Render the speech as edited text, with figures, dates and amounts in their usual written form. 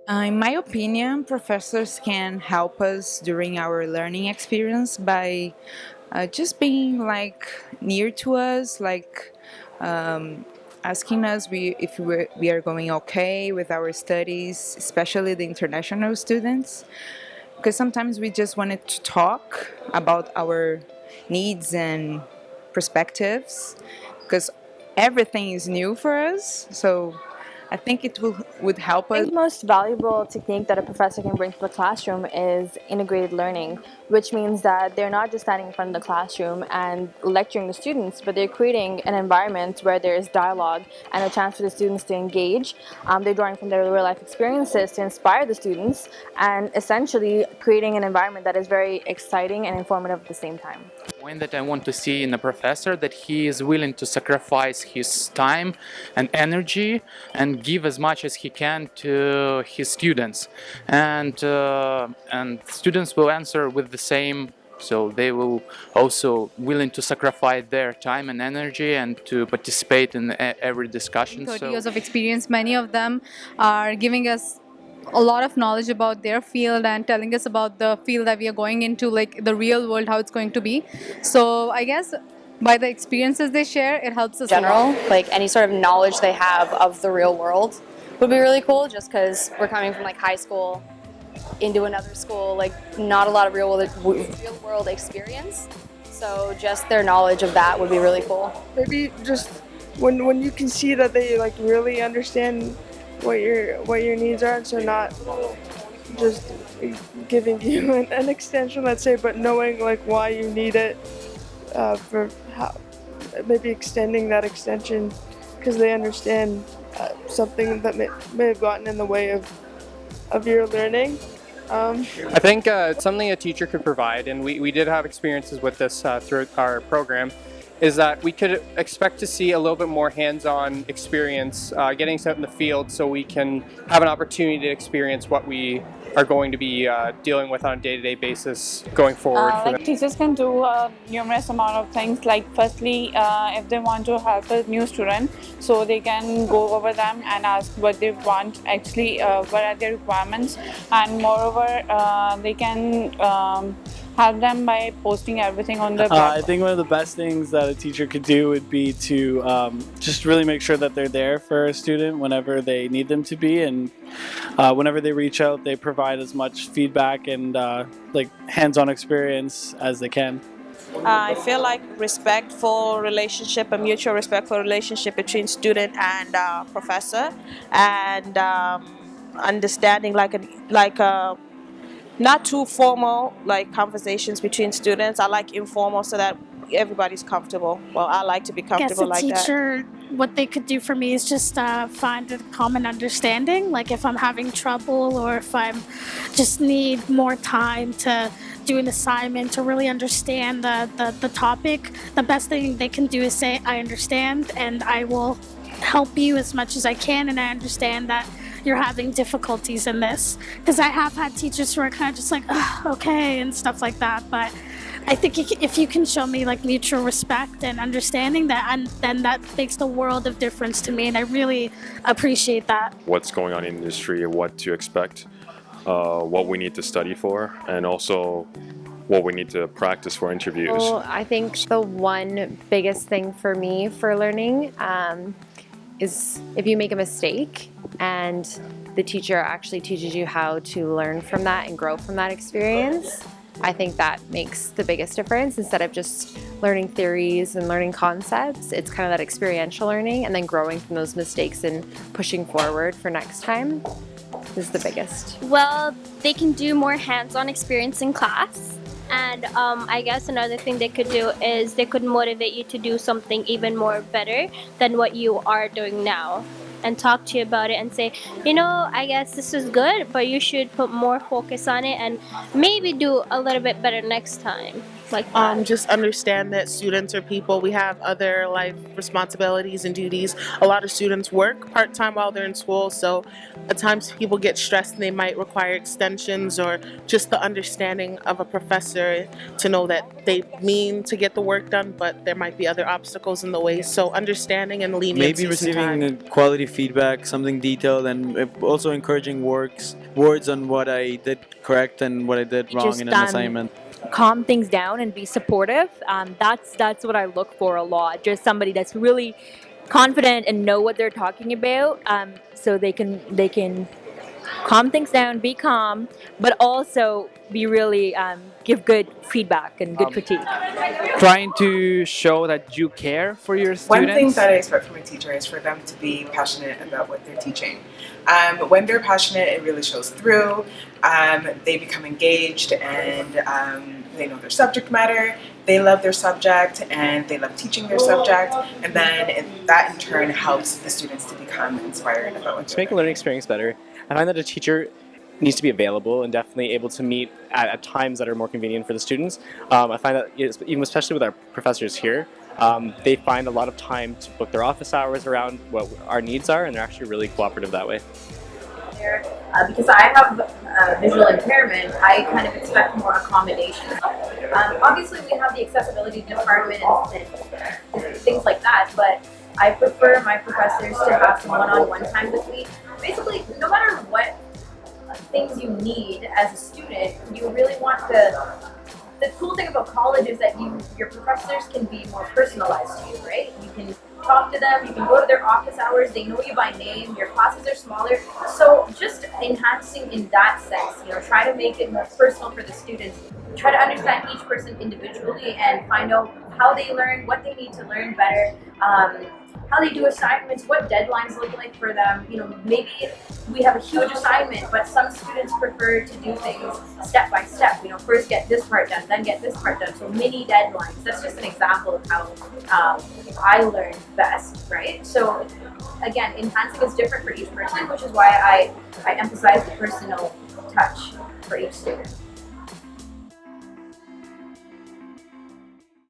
In my opinion, professors can help us during our learning experience by just being like near to us, like asking us we are going okay with our studies, especially the international students, because sometimes we just wanted to talk about our needs and perspectives, because everything is new for us. So I think it would help I us. think the most valuable technique that a professor can bring to the classroom is integrated learning, which means that they're not just standing in front of the classroom and lecturing the students, but they're creating an environment where there is dialogue and a chance for the students to engage. They're drawing from their real life experiences to inspire the students and essentially creating an environment that is very exciting and informative at the same time. Point that I want to see in a professor, that he is willing to sacrifice his time and energy and give as much as he can to his students, and students will answer with the same. So they will also willing to sacrifice their time and energy and to participate in every discussion. 30 years of experience, many of them are giving us a lot of knowledge about their field and telling us about the field that we are going into, like the real world, how it's going to be. So I guess by the experiences they share, it helps us a General, lot. like any sort of knowledge they have of the real world would be really cool, just because we're coming from like high school into another school, like not a lot of real world experience. So just their knowledge of that would be really cool. Maybe just when you can see that they like really understand what your needs are, so not just giving you an extension, let's say, but knowing like why you need it, for how maybe extending that extension because they understand something that may have gotten in the way of your learning. I think it's something a teacher could provide, and we did have experiences with this throughout our program, is that we could expect to see a little bit more hands-on experience getting us out in the field so we can have an opportunity to experience what we are going to be dealing with on a day-to-day basis going forward. Like teachers can do numerous amount of things. Like firstly, if they want to help a new student, so they can go over them and ask what they want actually, what are their requirements, and moreover they can help them by posting everything on the I think one of the best things that a teacher could do would be to just really make sure that they're there for a student whenever they need them to be, and whenever they reach out, they provide as much feedback and like hands-on experience as they can. I feel like respectful relationship, a mutual respectful relationship between student and professor, and understanding like a not too formal like conversations between students. I like informal so that everybody's comfortable. Well, I like to be comfortable like I guess a that. teacher, what they could do for me is just find a common understanding. Like if I'm having trouble or if I'm just need more time to do an assignment to really understand the topic, the best thing they can do is say, I understand and I will help you as much as I can, and I understand that you're having difficulties in this. Because I have had teachers who are kind of just like, okay, and stuff like that. But I think if you can show me like mutual respect and understanding that, and then that makes the world of difference to me, and I really appreciate that. What's going on in the industry, what to expect, what we need to study for, and also what we need to practice for interviews. Well, I think the one biggest thing for me for learning is if you make a mistake and the teacher actually teaches you how to learn from that and grow from that experience. I think that makes the biggest difference. Instead of just learning theories and learning concepts, it's kind of that experiential learning, and then growing from those mistakes and pushing forward for next time is the biggest. Well, they can do more hands-on experience in class. And I guess another thing they could do is they could motivate you to do something even more better than what you are doing now, and talk to you about it and say, you know, I guess this is good, but you should put more focus on it and maybe do a little bit better next time. like that? Just understand that students are people. We have other life responsibilities and duties. A lot of students work part-time while they're in school, so at times people get stressed and they might require extensions, or just the understanding of a professor to know that they mean to get the work done, but there might be other obstacles in the way. So understanding and leniency. Maybe receiving quality feedback, something detailed, and also encouraging words on what I did correct and what I did wrong Just, in an assignment. Calm things down and be supportive. That's what I look for a lot. Just somebody that's really confident and know what they're talking about, so they can calm things down, be calm, but also be really give good feedback and good critique. Trying to show that you care for your students. One thing that I expect from a teacher is for them to be passionate about what they're teaching. When they're passionate, it really shows through. They become engaged, and they know their subject matter. They love their subject, and they love teaching their subject, and then that in turn helps the students to become inspired about what to make a learning experience better. I find that a teacher needs to be available and definitely able to meet at times that are more convenient for the students. I find that even especially with our professors here, they find a lot of time to book their office hours around what our needs are, and they're actually really cooperative that way. Because I have visual impairment, I kind of expect more accommodation. Obviously, we have the accessibility department and things like that, but I prefer my professors to have some one-on-one time with me. Basically, no matter what things you need as a student, you really want the cool thing about college is that your professors can be more personalized to you, right? You can talk to them, you can go to their office hours, they know you by name, your classes are smaller. So just enhancing in that sense, try to make it more personal for the students. Try to understand each person individually and find out how they learn, what they need to learn better, how they do assignments, what deadlines look like for them. Maybe we have a huge assignment, but some students prefer to do things step by step. First get this part done, then get this part done. So mini deadlines. That's just an example of how I learn best, right? So again, enhancing is different for each person, which is why I emphasize the personal touch for each student.